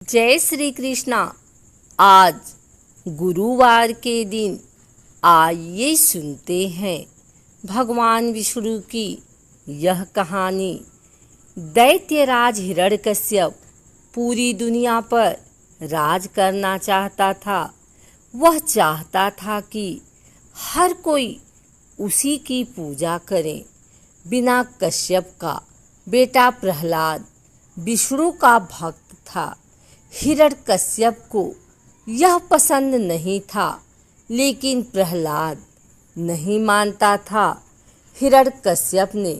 जय श्री कृष्णा। आज गुरुवार के दिन आइए सुनते हैं भगवान विष्णु की यह कहानी। दैत्यराज हिरण्यकश्यप पूरी दुनिया पर राज करना चाहता था। वह चाहता था कि हर कोई उसी की पूजा करे। बिना कश्यप का बेटा प्रहलाद विष्णु का भक्त था। हिरण्यकश्यप को यह पसंद नहीं था, लेकिन प्रहलाद नहीं मानता था। हिरण्यकश्यप ने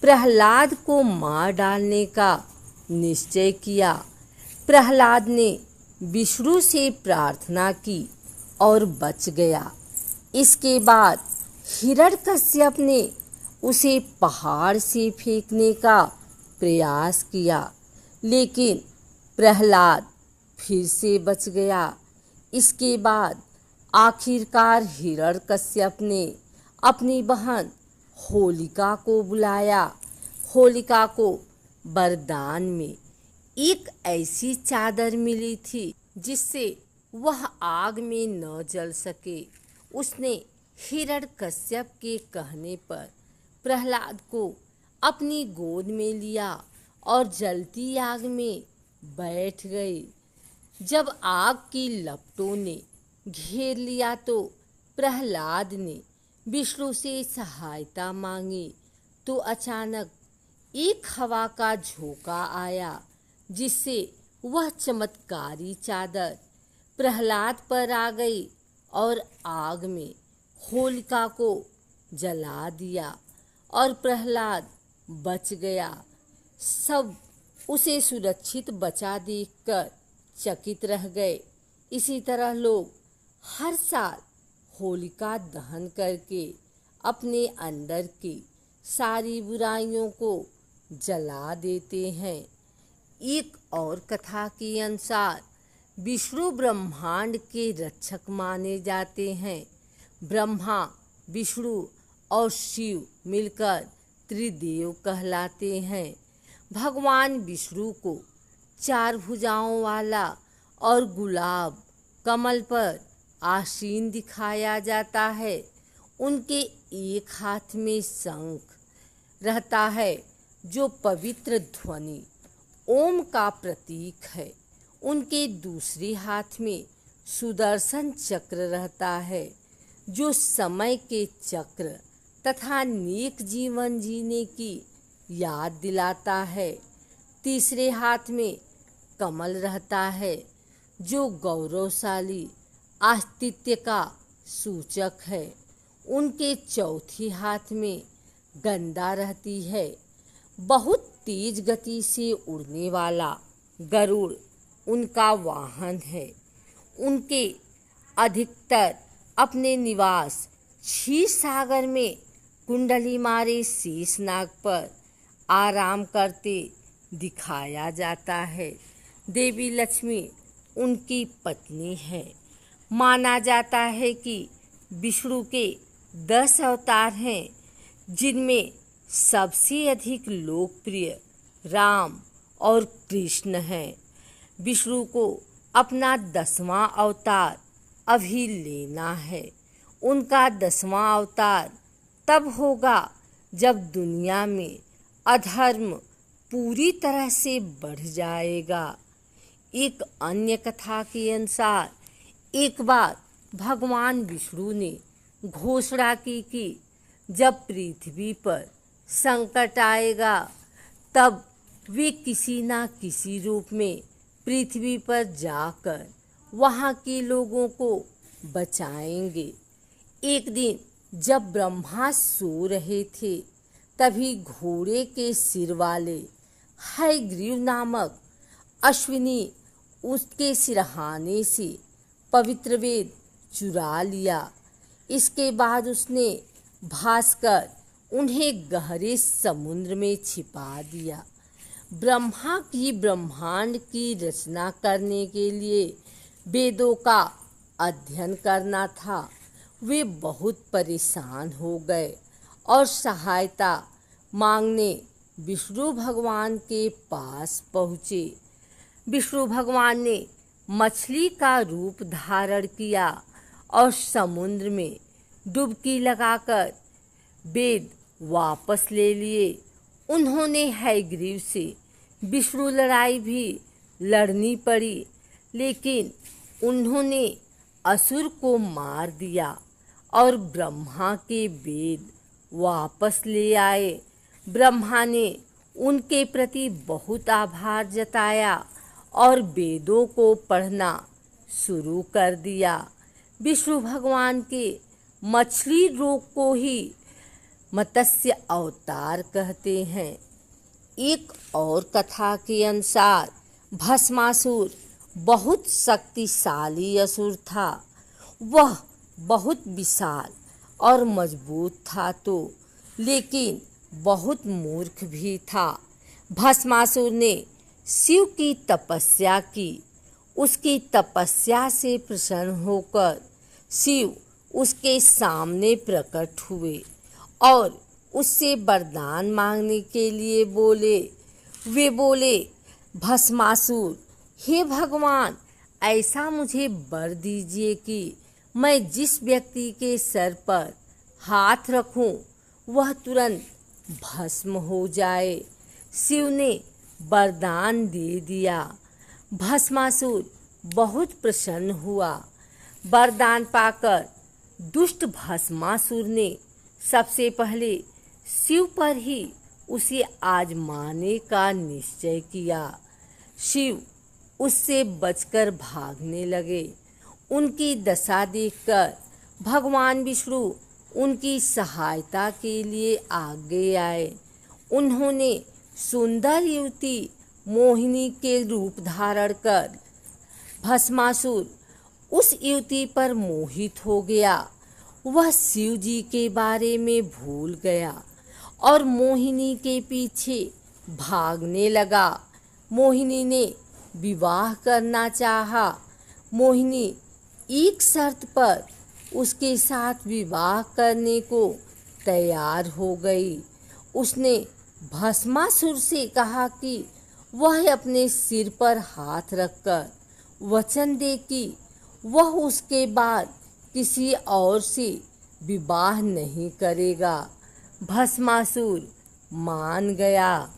प्रहलाद को मार डालने का निश्चय किया। प्रहलाद ने विष्णु से प्रार्थना की और बच गया। इसके बाद हिरण्यकश्यप ने उसे पहाड़ से फेंकने का प्रयास किया, लेकिन प्रहलाद फिर से बच गया। इसके बाद आखिरकार हिरण्यकश्यप ने अपनी बहन होलिका को बुलाया। होलिका को वरदान में एक ऐसी चादर मिली थी जिससे वह आग में न जल सके। उसने हिरण्यकश्यप के कहने पर प्रहलाद को अपनी गोद में लिया और जलती आग में बैठ गई। जब आग की लपटों ने घेर लिया तो प्रहलाद ने विष्णु से सहायता मांगी, तो अचानक एक हवा का झोंका आया, जिससे वह चमत्कारी चादर प्रहलाद पर आ गई और आग में होलिका को जला दिया और प्रहलाद बच गया। सब उसे सुरक्षित बचा देखकर चकित रह गए। इसी तरह लोग हर साल होलिका दहन करके अपने अंदर की सारी बुराइयों को जला देते हैं। एक और कथा के अनुसार विष्णु ब्रह्मांड के रक्षक माने जाते हैं। ब्रह्मा, विष्णु और शिव मिलकर त्रिदेव कहलाते हैं। भगवान विष्णु को 4 भुजाओं वाला और गुलाब कमल पर आसीन दिखाया जाता है। उनके एक हाथ में शंख रहता है, जो पवित्र ध्वनि ओम का प्रतीक है। उनके दूसरे हाथ में सुदर्शन चक्र रहता है, जो समय के चक्र तथा नेक जीवन जीने की याद दिलाता है। तीसरे हाथ में कमल रहता है, जो गौरवशाली अस्तित्व का सूचक है। उनके चौथे हाथ में गंदा रहती है। बहुत तेज गति से उड़ने वाला गरुड़ उनका वाहन है। उनके अधिकतर अपने निवास क्षीर सागर में कुंडली मारे शेषनाग पर आराम करते दिखाया जाता है। देवी लक्ष्मी उनकी पत्नी है। माना जाता है कि विष्णु के 10 अवतार हैं, जिनमें सबसे अधिक लोकप्रिय राम और कृष्ण हैं। विष्णु को अपना 10वां अवतार अभी लेना है। उनका 10वां अवतार तब होगा जब दुनिया में अधर्म पूरी तरह से बढ़ जाएगा। एक अन्य कथा के अनुसार एक बार भगवान विष्णु ने घोषणा की कि जब पृथ्वी पर संकट आएगा, तब वे किसी न किसी रूप में पृथ्वी पर जाकर वहाँ के लोगों को बचाएंगे। एक दिन जब ब्रह्मा सो रहे थे, तभी घोड़े के सिर वाले हयग्रीव नामक अश्विनी उसके सिरहाने से पवित्र वेद चुरा लिया। इसके बाद उसने भासकर उन्हें गहरे समुद्र में छिपा दिया। ब्रह्मा की ब्रह्मांड की रचना करने के लिए वेदों का अध्ययन करना था। वे बहुत परेशान हो गए और सहायता मांगने विष्णु भगवान के पास पहुँचे। विष्णु भगवान ने मछली का रूप धारण किया और समुद्र में डुबकी लगाकर वेद वापस ले लिए। उन्होंने हयग्रीव से विष्णु लड़ाई भी लड़नी पड़ी, लेकिन उन्होंने असुर को मार दिया और ब्रह्मा के वेद वापस ले आए। ब्रह्मा ने उनके प्रति बहुत आभार जताया और वेदों को पढ़ना शुरू कर दिया। विष्णु भगवान के मछली रोग को ही मत्स्य अवतार कहते हैं। एक और कथा के अनुसार भस्मासुर बहुत शक्तिशाली असुर था। वह बहुत विशाल और मजबूत था लेकिन बहुत मूर्ख भी था। भस्मासुर ने शिव की तपस्या की। उसकी तपस्या से प्रसन्न होकर शिव उसके सामने प्रकट हुए और उससे वरदान मांगने के लिए बोले। वे बोले, भस्मासुर, हे भगवान, ऐसा मुझे वर दीजिए कि मैं जिस व्यक्ति के सर पर हाथ रखूं वह तुरंत भस्म हो जाए। शिव ने वरदान दे दिया। भस्मासुर बहुत प्रसन्न हुआ। वरदान पाकर दुष्ट भस्मासुर ने सबसे पहले शिव पर ही उसे आजमाने का निश्चय किया। शिव उससे बचकर भागने लगे। उनकी दशा देखकर भगवान विष्णु उनकी सहायता के लिए आगे आए। उन्होंने सुंदर युवती मोहिनी के रूप धारण कर भस्मासुर उस युवती पर मोहित हो गया। वह शिव जी के बारे में भूल गया और मोहिनी के पीछे भागने लगा। मोहिनी ने विवाह करना चाहा। मोहिनी एक शर्त पर उसके साथ विवाह करने को तैयार हो गई। उसने भस्मासुर से कहा कि वह अपने सिर पर हाथ रखकर वचन दे कि वह उसके बाद किसी और से विवाह नहीं करेगा। भस्मासुर मान गया।